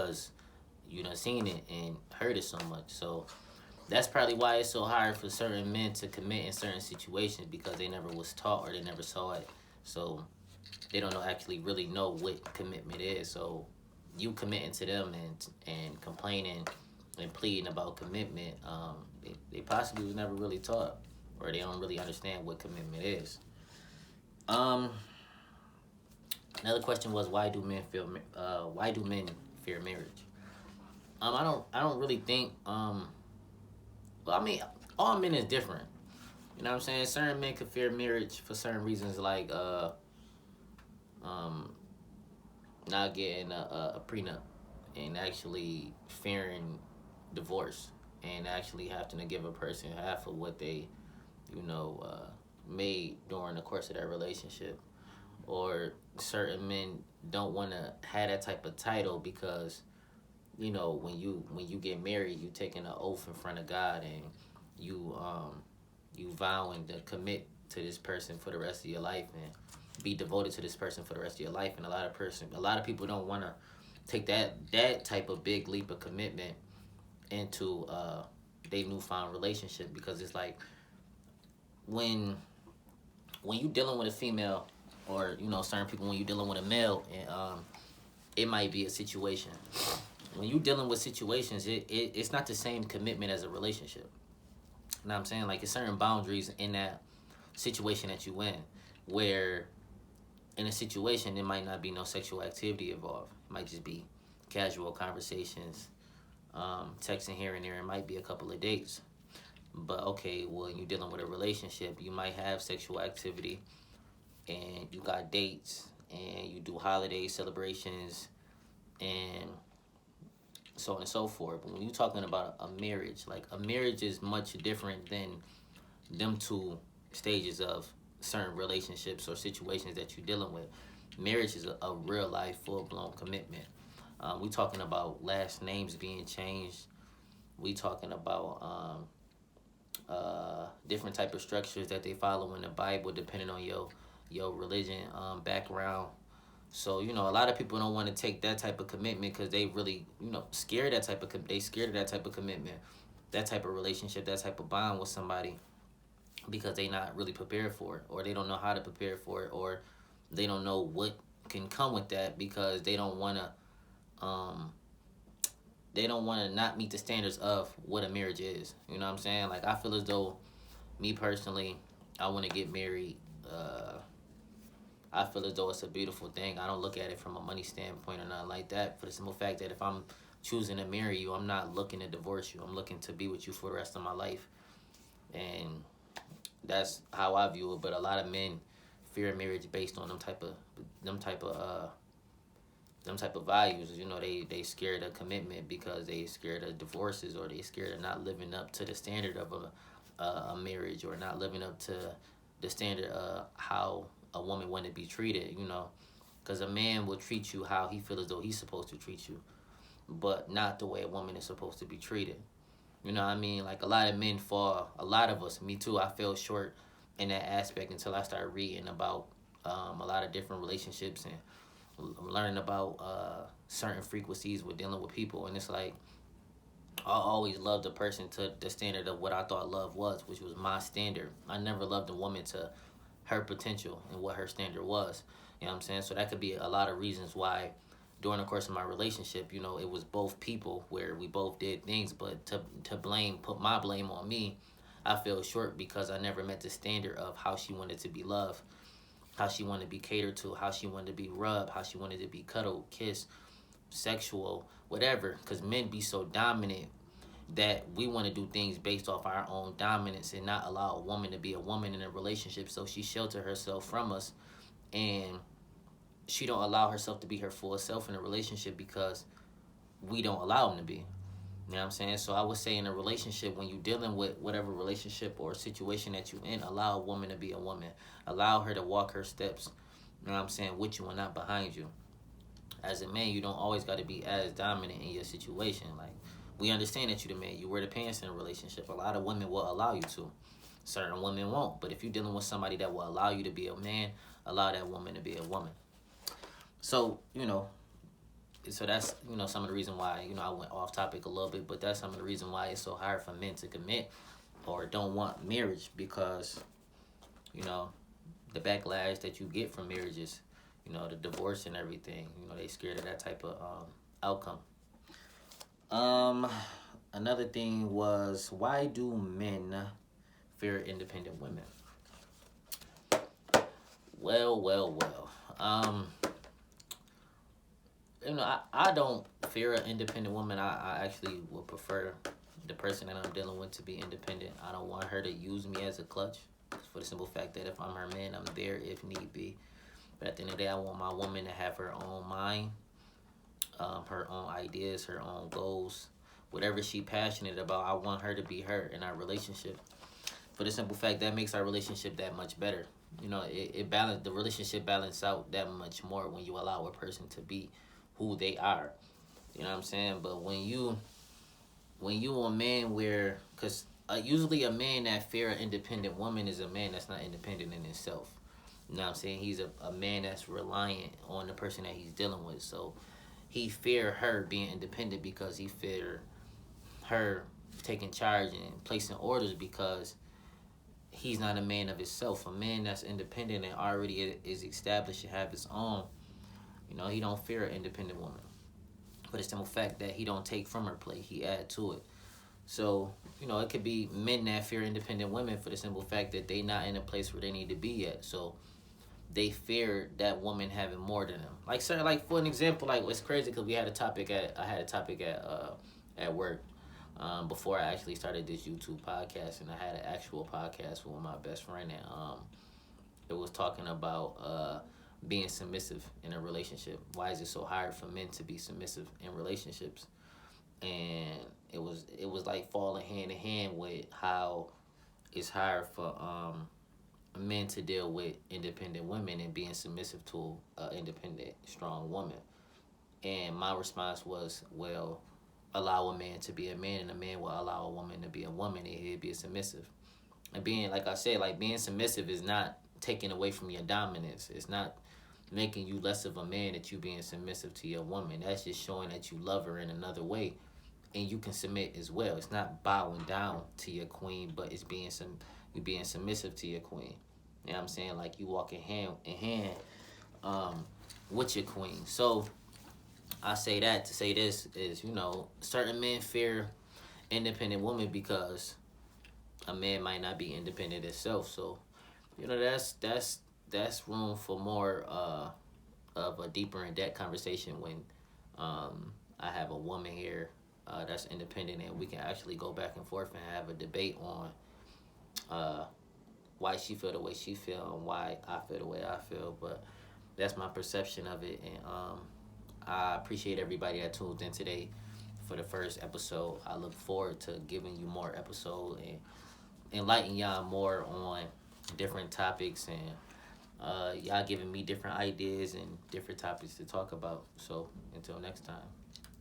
because you done seen it and heard it so much. So that's probably why it's so hard for certain men to commit in certain situations, because they never was taught or they never saw it. So they don't know actually really know what commitment is. So you committing to them and complaining and pleading about commitment, they possibly was never really taught, or they don't really understand what commitment is. Um, Another question was, why do men fear marriage? I don't really think well, I mean, all men is different. You know what I'm saying? Certain men could fear marriage for certain reasons, like um not getting a prenup, and actually fearing divorce, and actually having to give a person half of what they, you know, made during the course of their relationship. Or certain men don't want to have that type of title because, you know, when you get married, you taking an oath in front of God, and you you vowing to commit to this person for the rest of your life and be devoted to this person for the rest of your life. And a lot of people don't want to take that type of big leap of commitment into their newfound relationship, because it's like when you dealing with a female, or you know, certain people, when you dealing with a male, and it might be a situation. When you dealing with situations, it's not the same commitment as a relationship. You know what I'm saying? Like, it's certain boundaries in that situation that you in, where in a situation there might not be no sexual activity involved. It might just be casual conversations, texting here and there. It might be a couple of dates. But okay, well, you're dealing with a relationship. You might have sexual activity, and you got dates, and you do holiday celebrations, and so on and so forth. But when you're talking about a marriage, like, a marriage is much different than them two stages of certain relationships or situations that you're dealing with. Marriage is a real life, full blown commitment. We talking about last names being changed. We talking about different type of structures that they follow in the Bible, depending on your religion, background. So, you know, a lot of people don't want to take that type of commitment because they really, you know, scared that type of they scared of that type of commitment, that type of relationship, that type of bond with somebody, because they not really prepared for it, or they don't know how to prepare for it, or they don't know what can come with that, because um they don't want to not meet the standards of what a marriage is. You know what I'm saying? Like, I feel as though, me personally, I want to get married. I feel as though it's a beautiful thing. I don't look at it from a money standpoint or nothing like that, for the simple fact that if I'm choosing to marry you, I'm not looking to divorce you. I'm looking to be with you for the rest of my life. And that's how I view it. But a lot of men fear marriage based on them type of them type of values. You know, they scared of commitment because they scared of divorces, or they scared of not living up to the standard of a marriage, or not living up to the standard of how a woman want to be treated. You know, because a man will treat you how he feels as though he's supposed to treat you, but not the way a woman is supposed to be treated. You know what I mean? Like, a lot of men fall, a lot of us, me too, I fell short in that aspect until I started reading about a lot of different relationships, and learning about certain frequencies with dealing with people. And it's like, I always loved a person to the standard of what I thought love was, which was my standard. I never loved a woman to her potential and what her standard was. You know what I'm saying? So that could be a lot of reasons why during the course of my relationship, you know, it was both people where we both did things, but put my blame on me, I fell short because I never met the standard of how she wanted to be loved, how she wanted to be catered to, how she wanted to be rubbed, how she wanted to be cuddled, kissed, sexual, whatever. Because men be so dominant that we want to do things based off our own dominance, and not allow a woman to be a woman in a relationship. So she shelter herself from us, and she don't allow herself to be her full self in a relationship because we don't allow them to be. You know what I'm saying? So I would say, in a relationship, when you're dealing with whatever relationship or situation that you're in, allow a woman to be a woman. Allow her to walk her steps, you know what I'm saying, with you and not behind you. As a man, you don't always got to be as dominant in your situation. Like, we understand that you're the man. You wear the pants in a relationship. A lot of women will allow you to. Certain women won't. But if you're dealing with somebody that will allow you to be a man, allow that woman to be a woman. So, you know, so that's some of the reason why I went off topic a little bit, but that's some of the reason why it's so hard for men to commit or don't want marriage, because you know the backlash that you get from marriages, the divorce and everything. They scared of that type of outcome. Um, Another thing was, why do men fear independent women? Well. I don't fear an independent woman. I actually would prefer the person that I'm dealing with to be independent. I don't want her to use me as a clutch, for the simple fact that if I'm her man, I'm there if need be. But at the end of the day, I want my woman to have her own mind, her own ideas, her own goals, whatever she passionate about. I want her to be her in our relationship. For the simple fact that makes our relationship that much better. It balance the relationship balance out that much more when you allow a person to be who they are. You know what I'm saying? But when you a man where, cause usually a man that fear an independent woman is a man that's not independent in himself. You know what I'm saying? He's a man that's reliant on the person that he's dealing with. So he fear her being independent because he fear her taking charge and placing orders, because he's not a man of himself. A man that's independent and already is established and have his own, he don't fear an independent woman. But it's the simple fact that he don't take from her plate, he add to it. So, it could be men that fear independent women for the simple fact that they not in a place where they need to be yet. So they fear that woman having more than them. Like, sir, like for an example, like it's crazy because I had a topic at work, before I actually started this YouTube podcast, and I had an actual podcast with my best friend, and it was talking about being submissive in a relationship. Why is it so hard for men to be submissive in relationships? And it was like falling hand in hand with how it's hard for men to deal with independent women and being submissive to an independent, strong woman. And my response was, well, allow a man to be a man, and a man will allow a woman to be a woman, and he'll be submissive. And being, like I said, like being submissive is not taking away from your dominance. It's not making you less of a man that you being submissive to your woman. That's just showing that you love her in another way, and you can submit as well. It's not bowing down to your queen, but it's you being submissive to your queen. You know what I'm saying? Like you walking hand in hand with your queen. So I say that to say this is, certain men fear independent women because a man might not be independent himself. So, that's room for more of a deeper in depth conversation when I have a woman here that's independent, and we can actually go back and forth and have a debate on why she feel the way she feel and why I feel the way I feel. But that's my perception of it, and I appreciate everybody that tuned in today for the first episode. I look forward to giving you more episodes and enlighten y'all more on different topics, and y'all giving me different ideas and different topics to talk about. So until next time.